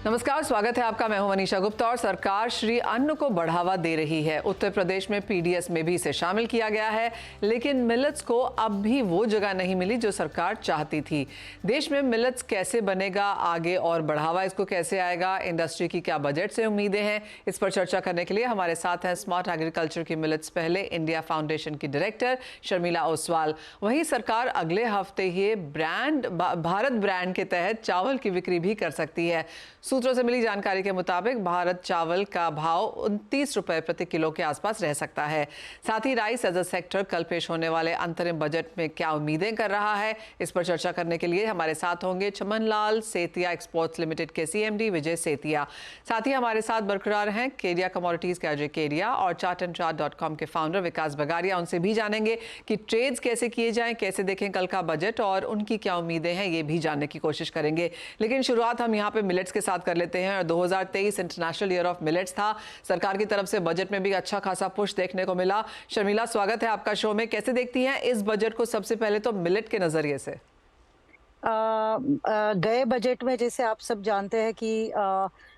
नमस्कार, स्वागत है आपका। मैं हूं मनीषा गुप्ता और सरकार श्री अन्न को बढ़ावा दे रही है। उत्तर प्रदेश में पीडीएस में भी इसे शामिल किया गया है, लेकिन मिलेट्स को अब भी वो जगह नहीं मिली जो सरकार चाहती थी। देश में मिलेट्स कैसे बनेगा आगे और बढ़ावा इसको कैसे आएगा, इंडस्ट्री की क्या बजट से उम्मीदें हैं, इस पर चर्चा करने के लिए हमारे साथ हैं स्मार्ट एग्रीकल्चर की मिलेट्स पहले इंडिया फाउंडेशन की डायरेक्टर शर्मिला ओसवाल। वहीं सरकार अगले हफ्ते ही भारत ब्रांड के तहत चावल की बिक्री भी कर सकती है। सूत्रों से मिली जानकारी के मुताबिक भारत चावल का भाव 29 रुपए प्रति किलो के आसपास रह सकता है। साथ ही राइस एज अ सेक्टर कल पेश होने वाले अंतरिम बजट में क्या उम्मीदें कर रहा है, इस पर चर्चा करने के लिए हमारे साथ होंगे चमन लाल सेतिया एक्सपोर्ट्स लिमिटेड के सीएमडी विजय सेतिया। साथ ही हमारे साथ बरकरार हैं केडिया कमोडिटीज के अजय केडिया और chartandchart.com के फाउंडर विकास बगारिया। उनसे भी जानेंगे कि ट्रेड्स कैसे किए जाएं, कैसे देखें कल का बजट और उनकी क्या उम्मीदें हैं, ये भी जानने की कोशिश करेंगे। लेकिन शुरुआत हम यहाँ पे मिलेट्स के साथ कर लेते हैं। 2023 इंटरनेशनल ईयर ऑफ मिलेट्स था। सरकार की तरफ से बजट में भी अच्छा खासा पुश देखने को मिला। शर्मिला, स्वागत है आपका शो में। कैसे देखती हैं इस बजट को, सबसे पहले तो मिलेट के नजरिए से? गए बजट में जैसे आप सब जानते हैं कि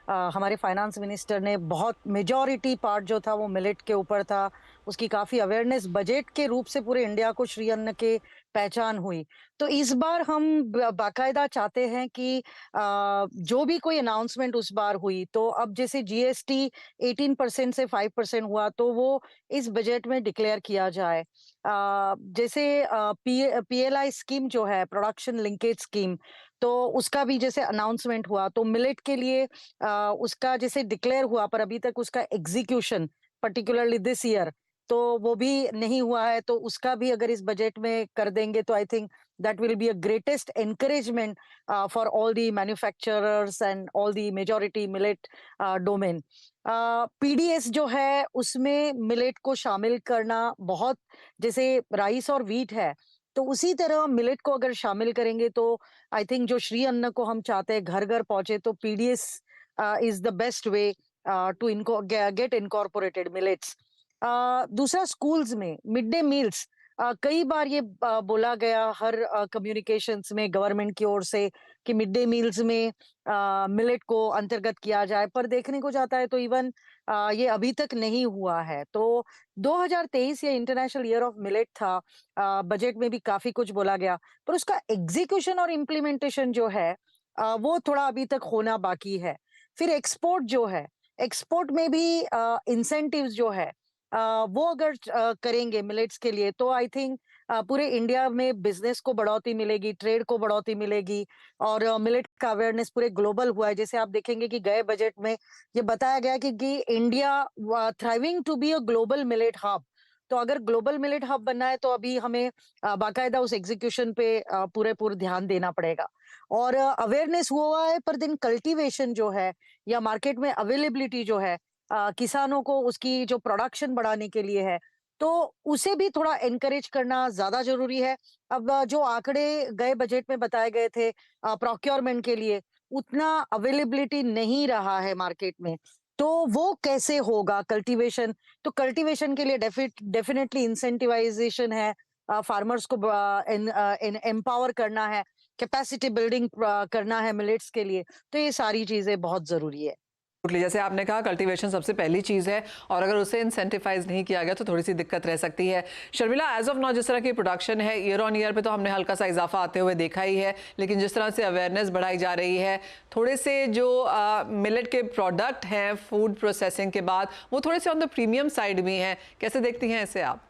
हमारे फाइनेंस मिनिस्टर ने बहुत मेजॉरिटी पार्ट जो था वो मिलेट के ऊपर था। उसकी काफी अवेयरनेस बजट के रूप से पूरे इंडिया को श्री अन्न के पहचान हुई। तो इस बार हम बाकायदा चाहते हैं कि जो भी कोई अनाउंसमेंट उस बार हुई, तो अब जैसे जीएसटी 18% से 5% हुआ, तो वो इस बजट में डिक्लेयर किया जाए। जैसे पीएलआई स्कीम जो है, प्रोडक्शन लिंकेज स्कीम, तो उसका भी जैसे अनाउंसमेंट हुआ, तो मिलेट के लिए उसका जैसे डिक्लेयर हुआ, पर अभी तक उसका एग्जीक्यूशन पर्टिकुलरली दिस ईयर तो वो भी नहीं हुआ है। तो उसका भी अगर इस बजट में कर देंगे तो I think that will be a greatest encouragement for all the manufacturers and all the majority millet domain. PDS जो है उसमें मिलेट को शामिल करना बहुत, जैसे राइस और व्हीट है तो उसी तरह मिलेट को अगर शामिल करेंगे तो आई थिंक जो श्री अन्न को हम चाहते हैं घर घर पहुंचे, तो PDS is the best way to get incorporated millets. दूसरा, स्कूल्स में मिड डे मील्स, कई बार ये बोला गया हर कम्युनिकेशंस में गवर्नमेंट की ओर से कि मिड डे मील्स में मिलेट को अंतर्गत किया जाए, पर देखने को जाता है तो इवन ये अभी तक नहीं हुआ है। तो 2023 ये इंटरनेशनल ईयर ऑफ मिलेट था। बजट में भी काफी कुछ बोला गया, पर उसका एग्जीक्यूशन और इम्प्लीमेंटेशन जो है वो थोड़ा अभी तक होना बाकी है। फिर एक्सपोर्ट जो है, एक्सपोर्ट में भी इंसेंटिव्स जो है वो अगर करेंगे मिलेट्स के लिए, तो आई थिंक पूरे इंडिया में बिजनेस को बढ़ोतरी मिलेगी, ट्रेड को बढ़ोतरी मिलेगी और मिलेट का अवेयरनेस पूरे ग्लोबल हुआ है। जैसे आप देखेंगे कि गए बजट में ये बताया गया कि India thriving to be a global millet hub. तो अगर ग्लोबल मिलेट हब बनना है तो अभी हमें बाकायदा उस एग्जीक्यूशन पे पूरे ध्यान देना पड़ेगा। और अवेयरनेस हुआ है, पर दिन कल्टीवेशन जो है या मार्केट में अवेलेबिलिटी जो है, किसानों को उसकी जो प्रोडक्शन बढ़ाने के लिए है, तो उसे भी थोड़ा एनकरेज करना ज्यादा जरूरी है। अब जो आंकड़े गए बजट में बताए गए थे प्रोक्योरमेंट के लिए, उतना अवेलेबिलिटी नहीं रहा है मार्केट में। तो वो कैसे होगा कल्टीवेशन? तो कल्टीवेशन के लिए डेफिनेटली इंसेंटिवाइजेशन है, फार्मर्स को एम्पावर करना है, कैपेसिटी बिल्डिंग करना है मिलेट्स के लिए। तो ये सारी चीजें बहुत जरूरी है। जैसे आपने कहा, कल्टीवेशन सबसे पहली चीज है और अगर उसे इंसेंटिवाइज नहीं किया गया तो थोड़ी सी दिक्कत रह सकती है। शर्मिला, एज ऑफ नाउ जिस तरह की प्रोडक्शन है, ईयर ऑन ईयर पे तो हमने हल्का सा इजाफा आते हुए देखा ही है, लेकिन जिस तरह से अवेयरनेस बढ़ाई जा रही है, थोड़े से जो मिलेट के प्रोडक्ट हैं फूड प्रोसेसिंग के बाद, वो थोड़े से ऑन द प्रीमियम साइड भी हैं। कैसे देखती हैं इसे आप?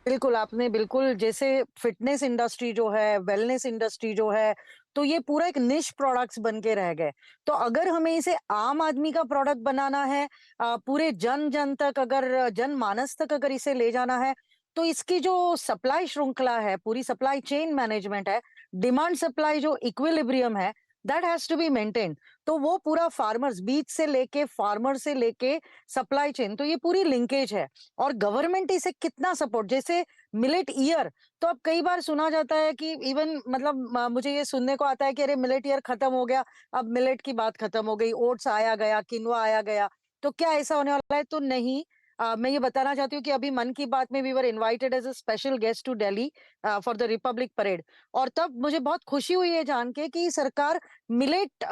बिल्कुल, आपने बिल्कुल, जैसे फिटनेस इंडस्ट्री जो है, वेलनेस इंडस्ट्री जो है, तो ये पूरा एक निश प्रोडक्ट्स बन के रह गए। तो अगर हमें इसे आम आदमी का प्रोडक्ट बनाना है, पूरे जन-जन तक, अगर जनमानस तक अगर इसे ले जाना है, तो इसकी जो सप्लाई श्रृंखला है, पूरी सप्लाई चेन मैनेजमेंट है, डिमांड सप्लाई जो इक्विलिब्रियम है, that has to be maintained. तो वो पूरा फार्मर्स, बीज से लेके फार्मर से लेके सप्लाई चेन, तो ये पूरी लिंकेज है। और गवर्नमेंट इसे कितना सपोर्ट, जैसे मिलेट ईयर, तो अब कई बार सुना जाता है कि इवन मतलब मुझे ये सुनने को आता है कि अरे मिलेट ईयर खत्म हो गया, अब मिलेट की बात खत्म हो गई, ओट्स आया गया, किनवा आया गया। तो क्या ऐसा होने वाला है? तो नहीं। मैं ये बताना चाहती हूँ कि अभी मन की बात में we were invited as a special guest to Delhi for the republic parade, और तब मुझे बहुत खुशी हुई है जान के कि सरकार मिलेट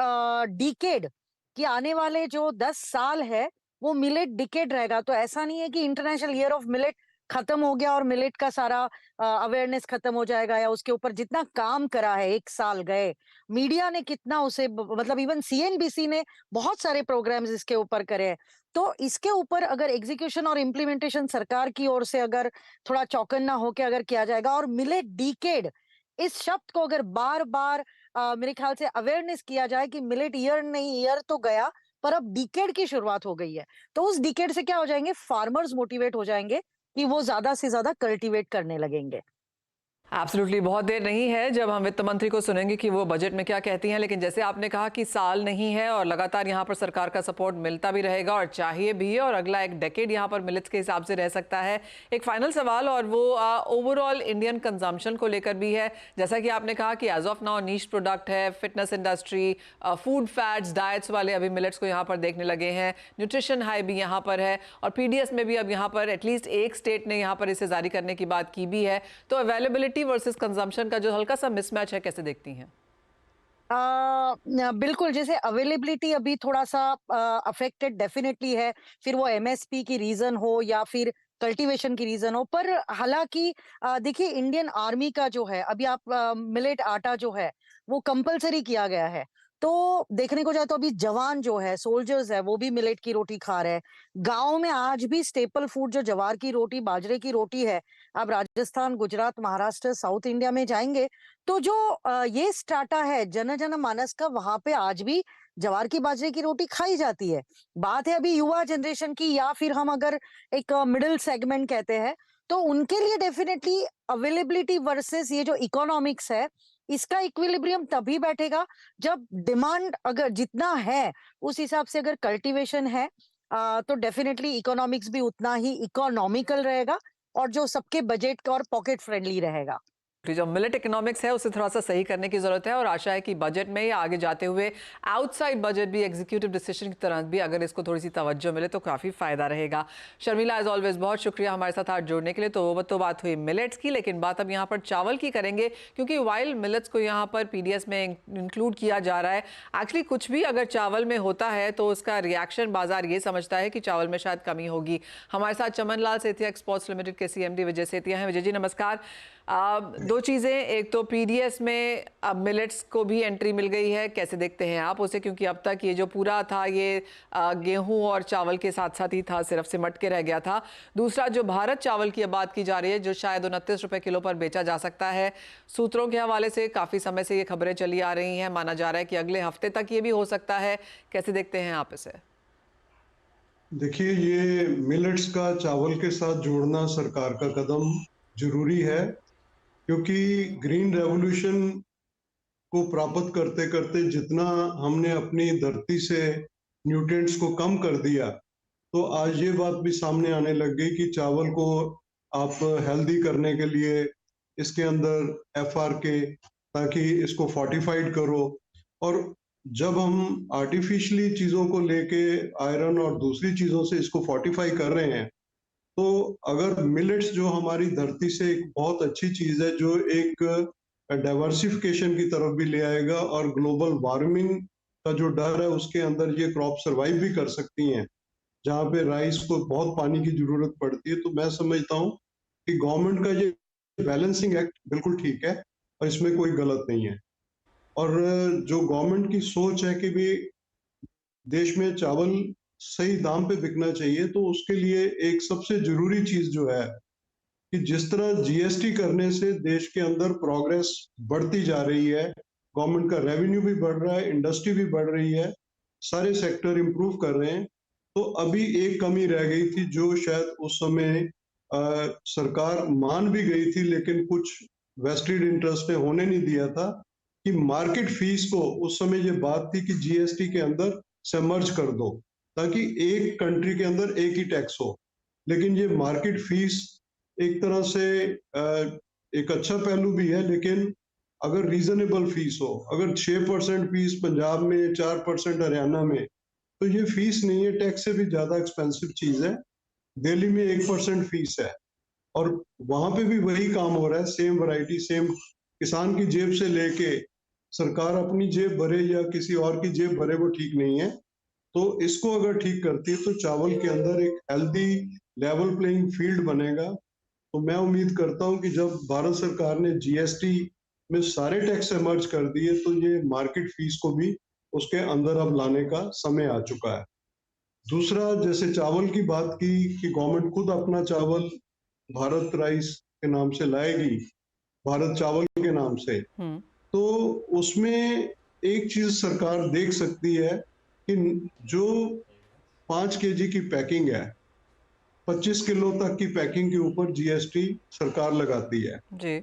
डिकेड कि आने वाले जो 10 साल है वो मिलेट डिकेड रहेगा। तो ऐसा नहीं है कि इंटरनेशनल ईयर ऑफ मिलेट खत्म हो गया और मिलेट का सारा अवेयरनेस खत्म हो जाएगा, या उसके ऊपर जितना काम करा है 1 साल गए, मीडिया ने कितना उसे मतलब इवन सीएनबीसी ने बहुत सारे प्रोग्राम्स इसके ऊपर करे हैं। तो इसके ऊपर अगर एग्जीक्यूशन और इम्प्लीमेंटेशन सरकार की ओर से अगर थोड़ा चौकन्ना होके अगर किया जाएगा, और मिलेट डिकेड इस शब्द को अगर बार-बार मेरे ख्याल से अवेयरनेस किया जाए कि मिलेट ईयर नहीं, ईयर तो गया, पर अब डिकेड की शुरुआत हो गई है। तो उस डिकेड से क्या हो जाएंगे, फार्मर्स मोटिवेट हो जाएंगे कि वो ज्यादा से ज्यादा कल्टीवेट करने लगेंगे। एब्सोल्युटली, बहुत देर नहीं है जब हम वित्त मंत्री को सुनेंगे कि वो बजट में क्या कहती हैं, लेकिन जैसे आपने कहा कि साल नहीं है और लगातार यहाँ पर सरकार का सपोर्ट मिलता भी रहेगा और चाहिए भी है, और अगला एक डेकेड यहाँ पर मिलेट्स के हिसाब से रह सकता है। एक फाइनल सवाल, और वो ओवरऑल इंडियन कंजम्पशन को लेकर भी है। जैसा कि आपने कहा कि as of now niche product है, fitness industry, food fats, diets वाले अभी मिलेट्स को यहाँ पर देखने लगे हैं, न्यूट्रिशन हाई भी यहाँ पर है, और पीडीएस में भी अब यहाँ पर एटलीस्ट एक स्टेट ने यहाँ पर इसे जारी करने की बात की भी है। तो अवेलेबिलिटी वर्सेस कंजम्पशन का जो हल्का सा मिसमैच है, कैसे देखती हैं? बिल्कुल, जैसे अवेलेबिलिटी अभी थोड़ा-सा अफेक्टेड डेफिनिटली है, फिर वो एमएसपी की रीज़न हो या फिर कल्टीवेशन की रीज़न हो। पर हालाँकि देखिए, इंडियन आर्मी का जो है, अभी आप मिलेट आटा जो है, वो कंपल्सरी किया गया है। तो देखने को जाए तो अभी जवान जो है, सोल्जर्स है, वो भी मिलेट की रोटी खा रहे हैं। गाँव में आज भी स्टेपल फूड जो ज्वार की रोटी, बाजरे की रोटी है, आप राजस्थान, गुजरात, महाराष्ट्र, साउथ इंडिया में जाएँगे, तो जो ये स्ट्राटा है जन जन मानस का, वहां पे आज भी ज्वार की बाजरे की रोटी खाई जाती है। बात है अभी युवा जनरेशन की, या फिर हम अगर एक मिडिल सेगमेंट कहते हैं, तो उनके लिए डेफिनेटली अवेलेबिलिटी वर्सेस ये जो इकोनॉमिक्स है, इसका इक्विलिब्रियम तभी बैठेगा जब डिमांड अगर जितना है उस हिसाब से अगर कल्टीवेशन है, तो डेफिनेटली इकोनॉमिक्स भी उतना ही इकोनॉमिकल रहेगा, और जो सबके बजट का और पॉकेट फ्रेंडली रहेगा। जो मिलेट इकोनॉमिक्स है उसे थोड़ा सा सही करने की जरूरत है, और आशा है कि बजट में या आगे जाते हुए आउटसाइड बजट भी एग्जीक्यूटिव डिसीजन की तरह भी अगर इसको थोड़ी सी तवज्जो मिले तो काफी फायदा रहेगा। शर्मिला, एज ऑलवेज बहुत शुक्रिया हमारे साथ हाथ जोड़ने के लिए। तो बात हुई मिलेट्स की, लेकिन बात अब यहाँ पर चावल की करेंगे, क्योंकि वाइल मिलेट्स को यहाँ पर पीडीएस में इंक्लूड किया जा रहा है। एक्चुअली कुछ भी अगर चावल में होता है तो उसका रिएक्शन बाजार ये समझता है कि चावल में शायद कमी होगी। हमारे साथ चमन लाल सेतिया एक्सपोर्ट्स लिमिटेड के सीएमडी विजय सेतिया हैं। विजय जी नमस्कार। दो चीजें, एक तो पीडीएस में अब मिलेट्स को भी एंट्री मिल गई है, कैसे देखते हैं आप उसे? क्योंकि अब तक ये जो पूरा था ये गेहूं और चावल के साथ साथ ही था, सिर्फ सिमट के रह गया था। दूसरा, जो भारत चावल की अब बात की जा रही है, जो शायद 29 रुपए किलो पर बेचा जा सकता है, सूत्रों के हवाले से काफी समय से ये खबरें चली आ रही हैं, माना जा रहा है कि अगले हफ्ते तक ये भी हो सकता है। कैसे देखते हैं आप इसे? देखिए, ये मिलेट्स का चावल के साथ जोड़ना सरकार का कदम जरूरी है, क्योंकि ग्रीन रेवोल्यूशन को प्राप्त करते करते जितना हमने अपनी धरती से न्यूट्रिएंट्स को कम कर दिया, तो आज ये बात भी सामने आने लग गई कि चावल को आप हेल्दी करने के लिए इसके अंदर एफआरके, ताकि इसको फोर्टिफाइड करो। और जब हम आर्टिफिशियली चीजों को लेके आयरन और दूसरी चीजों से इसको फोर्टिफाई कर रहे हैं, तो अगर मिलेट्स जो हमारी धरती से एक बहुत अच्छी चीज है, जो एक डाइवर्सिफिकेशन की तरफ भी ले आएगा, और ग्लोबल वार्मिंग का जो डर है उसके अंदर ये क्रॉप सरवाइव भी कर सकती हैं, जहाँ पे राइस को बहुत पानी की जरूरत पड़ती है। तो मैं समझता हूँ कि गवर्नमेंट का ये बैलेंसिंग एक्ट बिल्कुल ठीक है और इसमें कोई गलत नहीं है। और जो गवर्नमेंट की सोच है कि भी देश में चावल सही दाम पे बिकना चाहिए, तो उसके लिए एक सबसे जरूरी चीज जो है कि जिस तरह जीएसटी करने से देश के अंदर प्रोग्रेस बढ़ती जा रही है, गवर्नमेंट का रेवेन्यू भी बढ़ रहा है, इंडस्ट्री भी बढ़ रही है, सारे सेक्टर इंप्रूव कर रहे हैं। तो अभी एक कमी रह गई थी जो शायद उस समय सरकार मान भी गई थी, लेकिन कुछ वेस्टेड इंटरेस्ट ने होने नहीं दिया था, कि मार्केट फीस को, उस समय ये बात थी कि जीएसटी के अंदर से मर्ज कर दो, ताकि एक कंट्री के अंदर एक ही टैक्स हो। लेकिन ये मार्केट फीस एक तरह से एक अच्छा पहलू भी है, लेकिन अगर रीजनेबल फीस हो, अगर 6% फीस पंजाब में, 4% हरियाणा में, तो ये फीस नहीं है, टैक्स से भी ज्यादा एक्सपेंसिव चीज है। दिल्ली में 1% फीस है, और वहां पे भी वही काम हो रहा है, सेम वैरायटी, सेम, किसान की जेब से लेके सरकार अपनी जेब भरे या किसी और की जेब भरे, वो ठीक नहीं है। तो इसको अगर ठीक करती है तो चावल के अंदर एक हेल्दी लेवल प्लेइंग फील्ड बनेगा। तो मैं उम्मीद करता हूं कि जब भारत सरकार ने जीएसटी में सारे टैक्स एमर्ज कर दिए तो ये मार्केट फीस को भी उसके अंदर अब लाने का समय आ चुका है। दूसरा, जैसे चावल की बात की कि गवर्नमेंट खुद अपना चावल भारत राइस के नाम से लाएगी, भारत चावल के नाम से, तो उसमें एक चीज सरकार देख सकती है कि जो 5 kg की पैकिंग है, 25 किलो तक की पैकिंग के ऊपर जीएसटी सरकार लगाती है जी।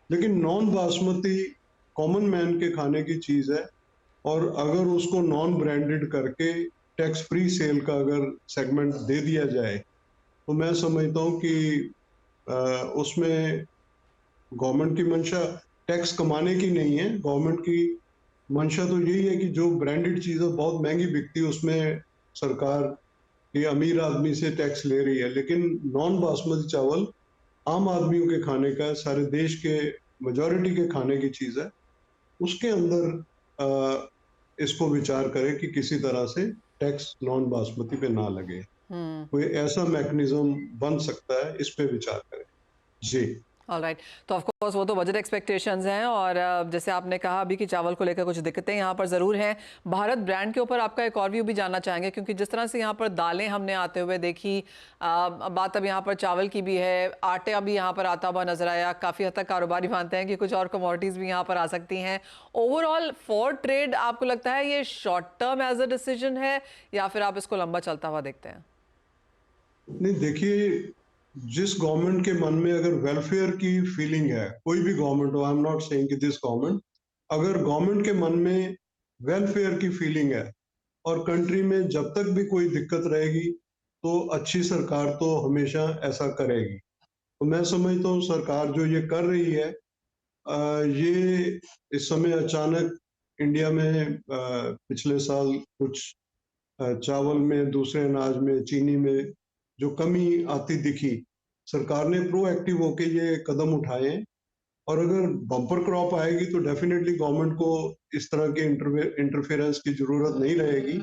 लेकिन नॉन बासमती कॉमन मैन के खाने की चीज है, और अगर उसको नॉन ब्रांडेड करके टैक्स फ्री सेल का अगर सेगमेंट दे दिया जाए तो मैं समझता हूँ कि उसमें गवर्नमेंट की मंशा टैक्स कमाने की नहीं है। गवर्नमेंट की मंशा तो यही है कि जो ब्रांडेड चीजें बहुत महंगी बिकती है उसमें सरकार ये अमीर आदमी से टैक्स ले रही है, लेकिन नॉन बासमती चावल आम आदमियों के खाने का, सारे देश के मेजॉरिटी के खाने की चीज है। उसके अंदर इसको विचार करें कि किसी तरह से टैक्स नॉन बासमती पे ना लगे। कोई ऐसा मैकेनिज्म बन सकता है, इस पे विचार करें। जी। ऑलराइट, तो ऑफ कोर्स वो तो बजट एक्सपेक्टेशंस हैं और जैसे आपने कहा अभी कि चावल को लेकर कुछ दिक्कतें यहाँ पर ज़रूर हैं। भारत ब्रांड के ऊपर आपका एक और व्यू भी जानना चाहेंगे, क्योंकि जिस तरह से यहाँ पर दालें हमने आते हुए देखी, बात अब यहाँ पर चावल की भी है, आटे अभी यहाँ पर आता हुआ नजर आया। काफ़ी हद तक कारोबारी मानते हैं कि कुछ और कमोडिटीज़ भी यहाँ पर आ सकती हैं। ओवरऑल फॉर ट्रेड आपको लगता है ये short term as a decision है या फिर आप इसको लंबा चलता हुआ देखते हैं? नहीं, देखिए, जिस गवर्नमेंट के मन में अगर वेलफेयर की फीलिंग है, कोई भी गवर्नमेंट हो, आई एम नॉट सेइंग कि दिस गवर्नमेंट, अगर गवर्नमेंट के मन में वेलफेयर की फीलिंग है और कंट्री में जब तक भी कोई दिक्कत रहेगी तो अच्छी सरकार तो हमेशा ऐसा करेगी। तो मैं समझता हूँ सरकार जो ये कर रही है, ये इस समय अचानक इंडिया में पिछले साल कुछ चावल में, दूसरे अनाज में, चीनी में जो कमी आती दिखी, सरकार ने प्रोएक्टिव होके ये कदम उठाए हैं। और अगर बम्पर क्रॉप आएगी तो डेफिनेटली गवर्नमेंट को इस तरह के इंटरफेरेंस की जरूरत नहीं रहेगी,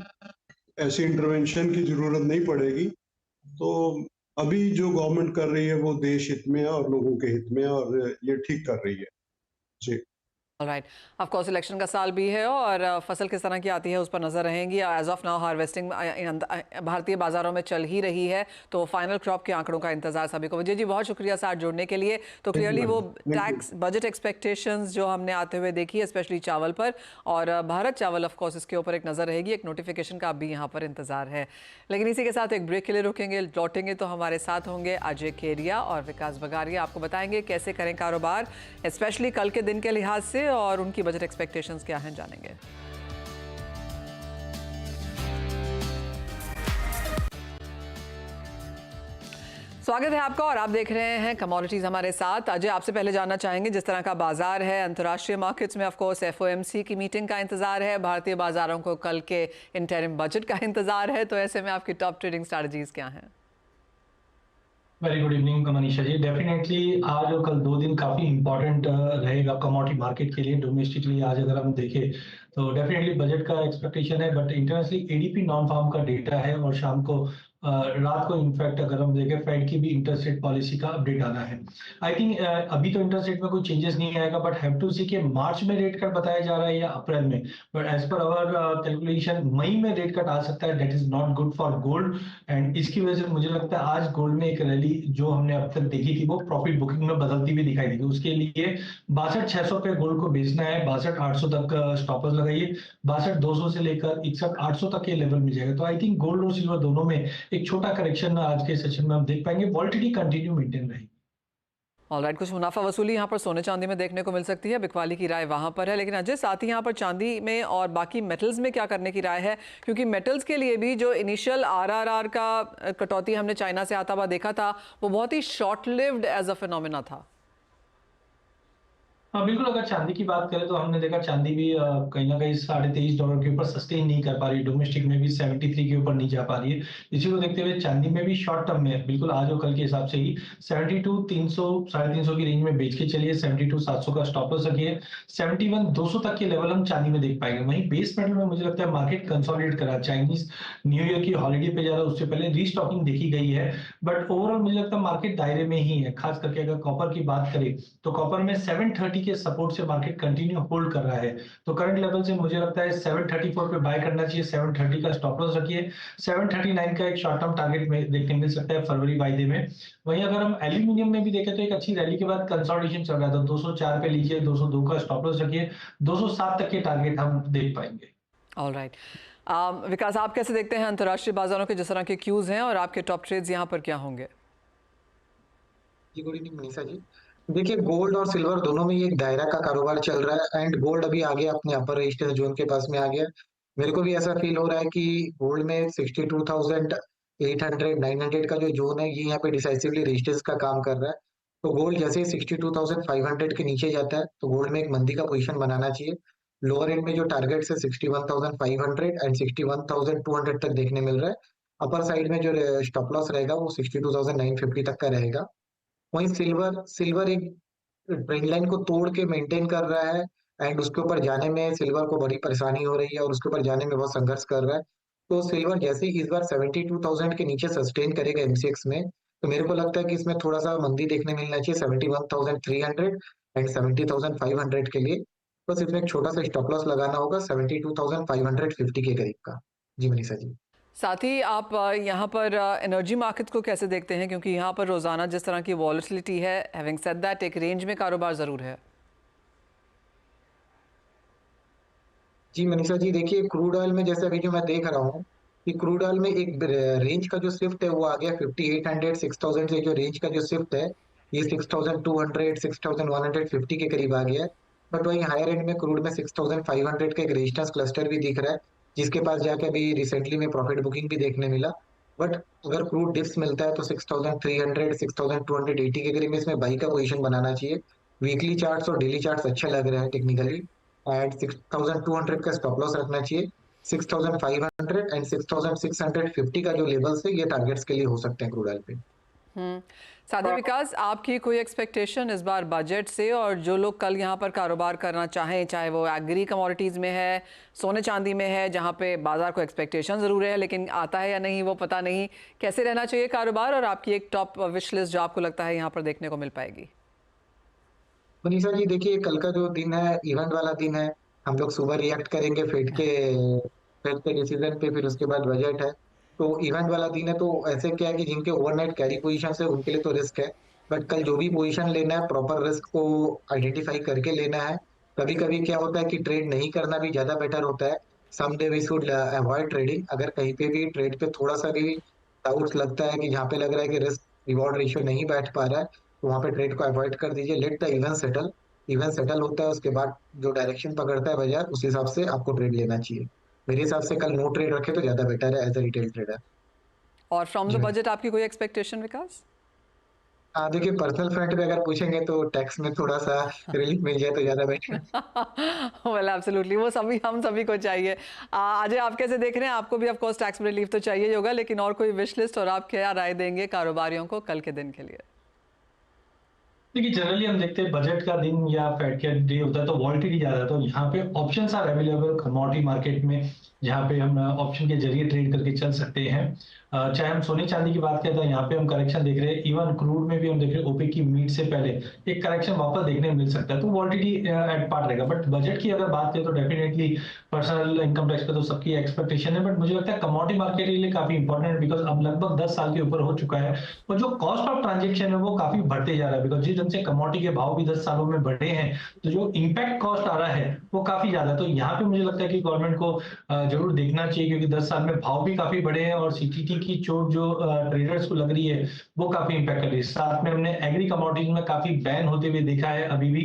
ऐसी इंटरवेंशन की जरूरत नहीं पड़ेगी। तो अभी जो गवर्नमेंट कर रही है वो देश हित में है और लोगों के हित में है, और ये ठीक कर रही है। जी। राइट, ऑफ कोर्स इलेक्शन का साल भी है और फसल किस तरह की आती है उस पर नजर रहेंगी। एज ऑफ नाउ हार्वेस्टिंग भारतीय बाजारों में चल ही रही है, तो फाइनल क्रॉप के आंकड़ों का इंतजार सभी को। विजय जी, बहुत शुक्रिया साथ जुड़ने के लिए। तो क्लियरली वो टैक्स बजट एक्सपेक्टेशंस जो हमने आते हुए देखी, स्पेशली चावल पर, और भारत चावल ऑफ कोर्स इसके ऊपर एक नजर रहेगी। एक नोटिफिकेशन का भी यहाँ पर इंतजार है। लेकिन इसी के साथ एक ब्रेक के लिए रुकेंगे, लौटेंगे तो हमारे साथ होंगे अजय केरिया और विकास बगारिया। आपको बताएंगे कैसे करें कारोबार, स्पेशली कल के दिन के लिहाज से, और उनकी बजट एक्सपेक्टेशंस क्या हैं, जानेंगे। स्वागत है आपका और आप देख रहे हैं कमोडिटीज हमारे साथ। अजय, आपसे पहले जानना चाहेंगे जिस तरह का बाजार है अंतर्राष्ट्रीय मार्केट्स में, ऑफ कोर्स एफओएमसी की मीटिंग का इंतजार है, भारतीय बाजारों को कल के इंटरिम बजट का इंतजार है, तो ऐसे में आपकी टॉप ट्रेडिंग स्ट्रैटेजीज क्या हैं? Very good evening Manisha ji. Definitely आज और कल 2 दिन काफी इंपॉर्टेंट रहेगा कमोडिटी मार्केट के लिए। डोमेस्टिकली आज अगर हम देखें तो डेफिनेटली बजट का एक्सपेक्टेशन है, but internationally ADP non farm का डेटा है और शाम को रात को इनफैक्ट अगर हम देखें फेड की भी इंटरेस्ट रेट पॉलिसी का अपडेट आना है। आई थिंक अभी तो इंटरेस्ट रेट में कोई चेंजेस नहीं आएगा, बट हैव टू सी कि मार्च में रेट कट बताया जा रहा है या अप्रैल में, but as per our calculation मई में रेट कट आ सकता है। That is not good for gold, and इसकी वजह से मुझे लगता है आज गोल्ड में एक रैली जो हमने अब तक देखी थी वो प्रॉफिट बुकिंग में बदलती हुई दिखाई देगी। उसके लिए 62,600 पे गोल्ड को बेचना है, 62,800 तक स्टॉपर्स लगाइए, 62,200 से लेकर 61,800 तक ये लेवल मिल जाएगा। तो आई थिंक गोल्ड और सिल्वर दोनों में एक छोटा करेक्शन आज के सेशन में हम देख पाएंगे। वॉलेटिलिटी कंटिन्यू मेंटेन रहेगी। ऑलराइट, कुछ मुनाफा वसूली यहाँ पर सोने चांदी में देखने को मिल सकती है, बिकवाली की राय वहाँ पर है। लेकिन अजय, साथ ही यहाँ पर चांदी में और बाकी मेटल्स में क्या करने की राय है? क्योंकि मेटल्स के लिए भी जो इनिशियल आरआरआर का कटौती हमने चाइना से आता हुआ देखा था, वो बहुत ही short lived as a phenomena था। हाँ, बिल्कुल अगर चांदी की बात करें तो हमने देखा चांदी भी कहीं ना कहीं $23.5 के ऊपर सस्टेन नहीं कर पा रही है। डोमेस्टिक में भी 73 के ऊपर नहीं जा पा रही है। इसी को देखते हुए चांदी में भी शॉर्ट टर्म में बिल्कुल आज और कल के हिसाब से ही 72 300 350 की रेंज में बेच के चलिए। 72 700 का स्टॉप लॉस रखिए। 71 200 तक के लेवल हम चांदी में देख पाएंगे। वहीं बेस मेटल में मुझे लगता है मार्केट कंसोलिडेट करा। चाइनीज न्यू ईयर की हॉलीडे पे जा रहा है, उससे पहले रीस्टॉकिंग देखी गई है, बट ओवरऑल मुझे लगता है मार्केट दायरे में ही है। खास करके अगर कॉपर की बात करें तो कॉपर में 730 के सपोर्ट से मार्केट कंटिन्यू होल्ड कर रहा है। तो करंट लेवल से मुझे लगता है 734 पे बाय करना चाहिए। 730 का स्टॉप लॉस रखिए। 739 का एक शॉर्ट टर्म टारगेट में देखने मिल सकता है फरवरी वायदे में। वहीं अगर हम एल्यूमिनियम में भी देखें तो एक अच्छी रैली के बाद कंसोलिडेशन चल रहा है, तो 204 पे लीजिए। 202 का स्टॉप लॉस रखिए। 207 तक के टारगेट हम देख पाएंगे। ऑलराइट, विकास आप कैसे देखते हैं अंतर्राष्ट्रीय बाजारों के जिस तरह के क्यूज हैं और आपके टॉप ट्रेड्स यहाँ पर क्या होंगे? जी गुड इवनिंग मनीषा जी। देखिए गोल्ड और सिल्वर दोनों में ये एक दायरा का कारोबार चल रहा है एंड गोल्ड अभी आ गया अपने अपर रेजिस्टेंस जोन के पास में आ गया। मेरे को भी ऐसा फील हो रहा है कि गोल्ड में 62,800 900 का जो जोन है ये यहाँ पे डिसाइसिवली रेजिस्टेंस का काम कर रहा है। तो गोल्ड जैसे ही 62,500 के नीचे जाता है तो गोल्ड में एक मंदी का पोजीशन बनाना चाहिए। लोअर एंड में जो टारगेट्स है 61,500 एंड 61,200 तक देखने मिल रहा है। अपर साइड में जो स्टॉप लॉस रहेगा वो 62,950 तक का रहेगा। वहीं सिल्वर सिल्वर एक ट्रेंड लाइन को तोड़ के मेंटेन कर रहा है एंड उसके ऊपर जाने में सिल्वर को बड़ी परेशानी हो रही है और उसके ऊपर जाने में बहुत संघर्ष कर रहा है। तो सिल्वर जैसे ही इस बार 72,000 के नीचे सस्टेन करेगा एमसीएक्स में, तो मेरे को लगता है कि इसमें थोड़ा सा मंदी देखने मिलना चाहिए 71,300 एंड 70,500 के लिए। बस इसमें एक छोटा सा स्टॉप लॉस लगाना होगा 72,550 के करीब का। जी मनीषा जी। साथ ही आप यहाँ पर एनर्जी मार्केट को कैसे देखते हैं, क्योंकि यहाँ पर रोजाना जिस तरह की वॉलेटिलिटी है, हैविंग सेड दैट एक रेंज में कारोबार जरूर है। जी मनीषा जी, देखिए क्रूड ऑयल में जैसे अभी जो मैं देख रहा हूँ कि क्रूड ऑयल में एक रेंज का जो शिफ्ट है वो आ गया 5800 6000 से। जो रेंज का जो शिफ्ट है ये 6200 6150 के करीब आ गया है। बट वही हायर एंड में क्रूड में 6500 का एक रेजिस्टेंस क्लस्टर भी दिख रहा है, जिसके पास जाके अभी रिसेंटली में प्रॉफिट बुकिंग भी देखने मिला। बट अगर क्रूड डिप्स मिलता है तो 6300 6280 के करीब में इसमें बाई का पोजीशन बनाना चाहिए। वीकली चार्ट्स और डेली चार्ट्स अच्छे लग रहे हैं टेक्निकली एंड 6200 का स्टॉप लॉस रखना चाहिए। 6500 एंड 6650 का जो लेवल्स है ये टारगेट्स के लिए हो सकते हैं क्रूड ऑयल पे। साथ ही विकास, आपकी कोई एक्सपेक्टेशन इस बार बजट से, और जो लोग कल यहाँ पर कारोबार करना चाहें, चाहे वो एग्री कमोडिटीज़ में है, सोने चांदी में है, जहाँ पे बाजार को एक्सपेक्टेशन ज़रूर है लेकिन आता है या नहीं वो पता नहीं, कैसे रहना चाहिए कारोबार, और आपकी एक टॉप विश लिस्ट जो आपको लगता है यहाँ पर देखने को मिल पाएगी? मनीषा जी देखिए कल का जो दिन है इवेंट वाला दिन है। हम लोग सुबह रिएक्ट करेंगे फेड के डिसीजन पे, फिर उसके बाद बजट है। तो इवेंट वाला दिन है तो ऐसे क्या है कि जिनके ओवरनाइट कैरी पोजीशन है उनके लिए तो रिस्क है। बट कल जो भी पोजीशन लेना है प्रॉपर रिस्क को आइडेंटिफाई करके लेना है। कभी कभी क्या होता है कि ट्रेड नहीं करना भी ज्यादा बेटर होता है। Some day we should avoid trading. अगर कहीं पे भी ट्रेड पे थोड़ा सा भी डाउट लगता है कि जहाँ पे लग रहा है कि रिस्क रिवॉर्ड रेशियो नहीं बैठ पा रहा है तो वहाँ पे ट्रेड को अवॉइड कर दीजिए। Let the event settle. Event settle होता है उसके बाद जो डायरेक्शन पकड़ता है बाजार उस हिसाब से आपको ट्रेड लेना चाहिए। मेरे हिसाब से कल नो ट्रेड रखे तो ज्यादा बेटर है एज अ रिटेल ट्रेडर। और फ्रॉम द जी बजट आपकी कोई एक्सपेक्टेशन विकास? हाँ देखिए पर्सनल फ्रंट पे अगर पूछेंगे तो टैक्स में थोड़ा सा रिलीफ मिल जाए तो ज्यादा बेटर। वेल एब्सोल्युटली, वो सभी हम सभी को चाहिए। अजय, आप कैसे देख रहे हैं? आपको भी ऑफ कोर्स टैक्स रिलीफ तो चाहिए ही होगा, लेकिन और कोई विश लिस्ट, और आप क्या राय देंगे कारोबारियों को कल के दिन के लिए? देखिए जनरली हम देखते हैं बजट का दिन या फेड का डे होता है तो वॉलेटिलिटी ज्यादा है, तो यहाँ पे options are available commodity market में, जहाँ पे हम ऑप्शन के जरिए ट्रेड करके चल सकते हैं। चाहे हम सोने चांदी की बात करें तो यहाँ पे हम करेक्शन देख रहे हैं। इवन क्रूड में भी हम देख रहे हैं ओपेक की मीट से पहले एक करेक्शन वापस देखने को मिल सकता है, तो वॉलेटिलिटी एट पार्ट रहेगा। बट बजट की अगर बात करें तो डेफिनेटली पर्सनल इनकम टैक्स पे तो सबकी एक्सपेक्टेशन है, बट मुझे लगता है कमोडिटी मार्केट के लिए काफी इंपॉर्टेंट है, बिकॉज अब लगभग 10 साल के ऊपर हो चुका है और जो कॉस्ट ऑफ ट्रांजेक्शन है वो काफी बढ़ते जा रहा है। बिकॉज जिस ढंग से कमोडिटी के भाव भी 10 सालों में बढ़े हैं तो जो इम्पैक्ट कॉस्ट आ रहा है वो काफी ज्यादा है। तो यहाँ पे मुझे लगता है कि गवर्नमेंट को जरूर देखना चाहिए, क्योंकि 10 साल में भाव भी काफी बढ़े हैं और सीटीटी की चोट जो ट्रेडर्स को लग रही है वो काफी इंपैक्ट कर रही है। साथ में हमने एग्री कमोडिटीज में काफी बैन होते हुए देखा है अभी भी,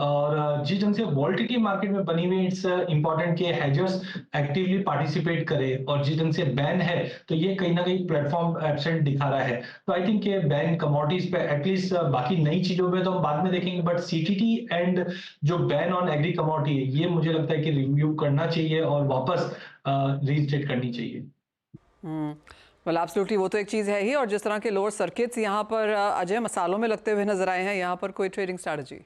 और जिस ढंग से वॉलेटिलिटी मार्केट में बनी हुई, इट्स इंपॉर्टेंट कि हेजर्स एक्टिवली पार्टिसिपेट करें, और जिस ढंग से बैन है तो ये कहीं ना कहीं प्लेटफॉर्म एब्सेंट दिखा रहा है। तो आई थिंक ये बैन कमोडिटीज पे एटलीस्ट बाकी नई चीजों पे तो हम बाद में देखेंगे, बट सीटीटी एंड जो बैन ऑन एग्री कमोडिटी है, ये मुझे लगता है कि रिव्यू करना चाहिए और वापस रीस्टेट करनी चाहिए। वेल एब्सोल्युटली, वो तो एक चीज़ है ही। और जिस तरह के लोअर सर्किट्स यहाँ पर अजय मसालों में लगते हुए नजर आए हैं, यहाँ पर कोई ट्रेडिंग स्ट्रैटेजी?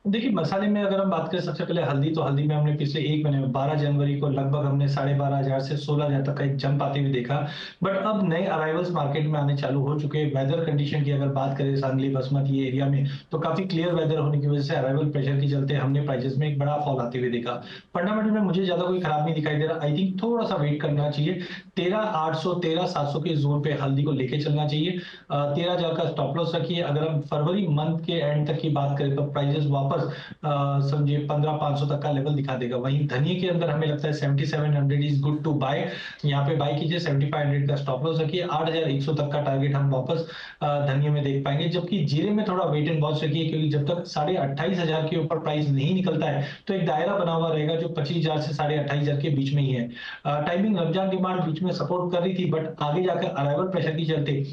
देखिए, मसाले में अगर हम बात करें, सबसे पहले हल्दी, तो हल्दी में हमने पिछले 1 महीने में 12 जनवरी को लगभग हमने 12,500 से 16,000 तक का एक जंप आते हुए देखा। बट अब नए अराइवल्स मार्केट में आने चालू हो चुके हैं। वेदर कंडीशन की अगर बात करें सांगली, बासमती एरिया में, तो काफी क्लियर वेदर होने की वजह से अराइवल प्रेशर के चलते हमने प्राइसेस में एक बड़ा फॉल आते हुए देखा। फंडामेंटल में मुझे ज्यादा कोई खराब नहीं दिखाई दे रहा। आई थिंक थोड़ा सा वेट करना चाहिए। 13,800 13,700 के जोन पे हल्दी को लेके चलना चाहिए। 13,000 का स्टॉप लॉस रखिए। अगर हम फरवरी मंथ के एंड तक की बात करें तो प्राइसेस वापस समझिए 15,500 तक का लेवल दिखा देगा। वहीं धनिये के अंदर हमें लगता है 7,700 इज गुड टू बाय। यहाँ पे बाय कीजिए। 7,500 का स्टॉप लॉस रखिए। 8,100 तक का टारगेट हम वापस धनिये में देख पाएंगे। जबकि जीरे में थोड़ा वेट एंड वॉच रखिए, क्योंकि जब तक 28,500 के ऊपर प्राइस नहीं निकलता है तो एक दायरा बना हुआ रहेगा जो 25,000 से 28,500 के बीच में ही है। टाइमिंग रमजान डिमांड बीच में सपोर्ट कर रही थी, बट आगे जाकर अराइवल प्रेशर के चलते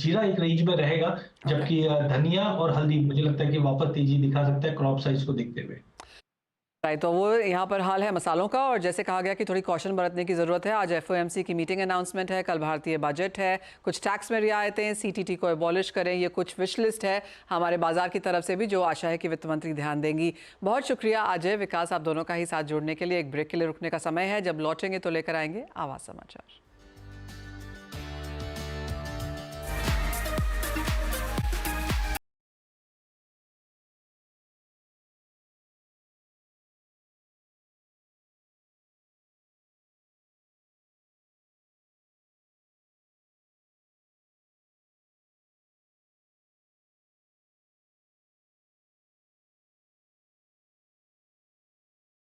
जीरा एक रेंज में रहेगा, जबकि धनिया और हल्दी मुझे लगता है कि वापस तेजी दिखा सकता है क्रॉप साइज को देखते हुए। राइट, तो वो यहाँ पर हाल है मसालों का। और जैसे कहा गया कि थोड़ी कॉशन बरतने की ज़रूरत है। आज एफओएमसी की मीटिंग अनाउंसमेंट है, कल भारतीय बजट है, कुछ टैक्स में रियायतें, सीटीटी को एबॉलिश करें, ये कुछ विश लिस्ट है हमारे बाजार की तरफ से भी, जो आशा है कि वित्त मंत्री ध्यान देंगी। बहुत शुक्रिया अजय, विकास, आप दोनों का ही साथ जोड़ने के लिए। एक ब्रेक के लिए रुकने का समय है। जब लौटेंगे तो लेकर आएंगे आवाज़ समाचार।